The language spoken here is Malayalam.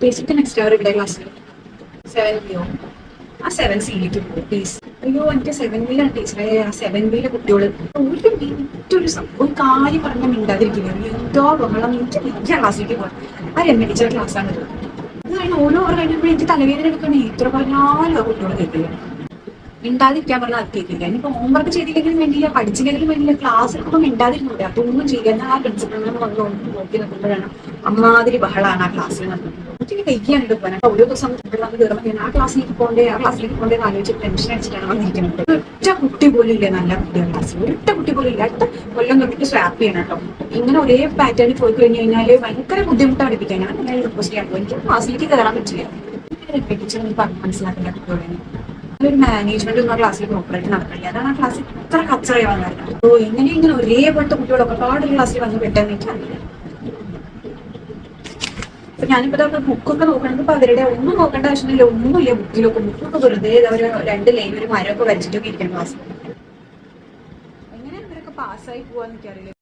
ബേസിക് നെക്സ്റ്റ് അവർ ഇവിടെ ക്ലാസ്സിൽ 7B ആ 7Cയിലേക്ക് പോകും പ്ലീസ്. അയ്യോ എനിക്ക് 7Bയിലാണ് ടീച്ചറെ. ആ 7Bയിലെ കുട്ടികൾ ഒരു മിനിറ്റൊരു ഒരു കാര്യം പറഞ്ഞാൽ മിണ്ടാതിരിക്കുന്നത്. എന്തോ ബഹളം. എനിക്ക് ക്ലാസ്സിലേക്ക് പോകാൻ ആ രമ്യ ടീച്ചറുടെ ക്ലാസ്സാണ്. അത് കഴിഞ്ഞ് ഓരോ ഓവർ കഴിഞ്ഞപ്പോൾ എനിക്ക് തലവേദന എടുക്കണേ. ഇത്ര പറഞ്ഞാലും ആ കുട്ടികൾ കേൾക്കില്ല. മിണ്ടാതിരിക്കാൻ പറഞ്ഞാൽ അത് കേൾക്കില്ല. ഇനിയിപ്പോൾ ഹോംവർക്ക് ചെയ്തില്ലെങ്കിലും വേണ്ടിയില്ല, പഠിച്ചില്ലെങ്കിലും വേണ്ടിയില്ല, ക്ലാസ്സിലൊക്കെ മിണ്ടാതിരുന്നില്ല. അതൊന്നും ചെയ്യാൻ ആ പ്രിൻസിപ്പളിനെ വന്ന് നോക്കി നിൽക്കുമ്പോഴാണ് അമ്മാതിരി ബഹളാണ് ആ ക്ലാസ്സിൽ നടക്കുന്നത്. എനിക്ക് കഴിക്കാനുണ്ട് പോകാൻ. ഓരോ ദിവസം കയറുമ്പോൾ ഞാൻ ആ ക്ലാസ്സിലേക്ക് പോകണ്ടേ എന്ന് ആലോചിച്ച് ടെൻഷൻ അടിച്ചിട്ടാണ് വന്നിരിക്കുന്നത്. ഒറ്റ കുട്ടി പോലും ഇല്ല നല്ല കുട്ടികളുടെ ക്ലാസ്സിൽ. ഒരൊറ്റ കുട്ടി പോലും ഇല്ല. അടുത്ത കൊല്ലം തൊട്ടിട്ട് സ്വാപ്പ് ചെയ്യണം കേട്ടോ. ഇങ്ങനെ ഒരേ പാറ്റേണിൽ പോയി കഴിഞ്ഞ് കഴിഞ്ഞാൽ ഭയങ്കര ബുദ്ധിമുട്ട് പഠിപ്പിക്കാൻ. ഞാൻ റിക്വസ്റ്റ് ചെയ്യാൻ പോകും. എനിക്ക് ക്ലാസ്സിലേക്ക് കയറാൻ പറ്റില്ല. ടീച്ചർ മനസ്സിലാക്കില്ല കുട്ടികളെ. ഒരു മാനേജ്മെന്റ് ഒന്നും ക്ലാസ്സിൽ പ്രോപ്പറായിട്ട് നടക്കില്ല. അതാണ് ആ ക്ലാസ്സിൽ ഇത്ര കച്ചറ വന്നത്. ഓ ഇങ്ങനെ ഒരേപോലത്തെ കുട്ടികളൊക്കെ പാടുള്ള ക്ലാസ്സിൽ വന്ന് പെട്ടെന്ന് എനിക്കറിയില്ല. അപ്പൊ ഞാനിപ്പോ ബുക്കൊക്കെ നോക്കണമെങ്കിൽ ഇപ്പൊ അവരുടെ ഒന്നും നോക്കേണ്ട ആവശ്യമില്ല. ഒന്നുമില്ല ബുക്കിലൊക്കെ. ബുക്കൊക്കെ വെറുതെ ഒരു 2 ലൈൻ ഒരു മരമൊക്കെ വരച്ചിട്ടൊക്കെ ഇരിക്കണം ക്ലാസ്സിൽ. എങ്ങനെ അവരൊക്കെ പാസ്സായി പോവാന്ന് എനിക്കറിയില്ല.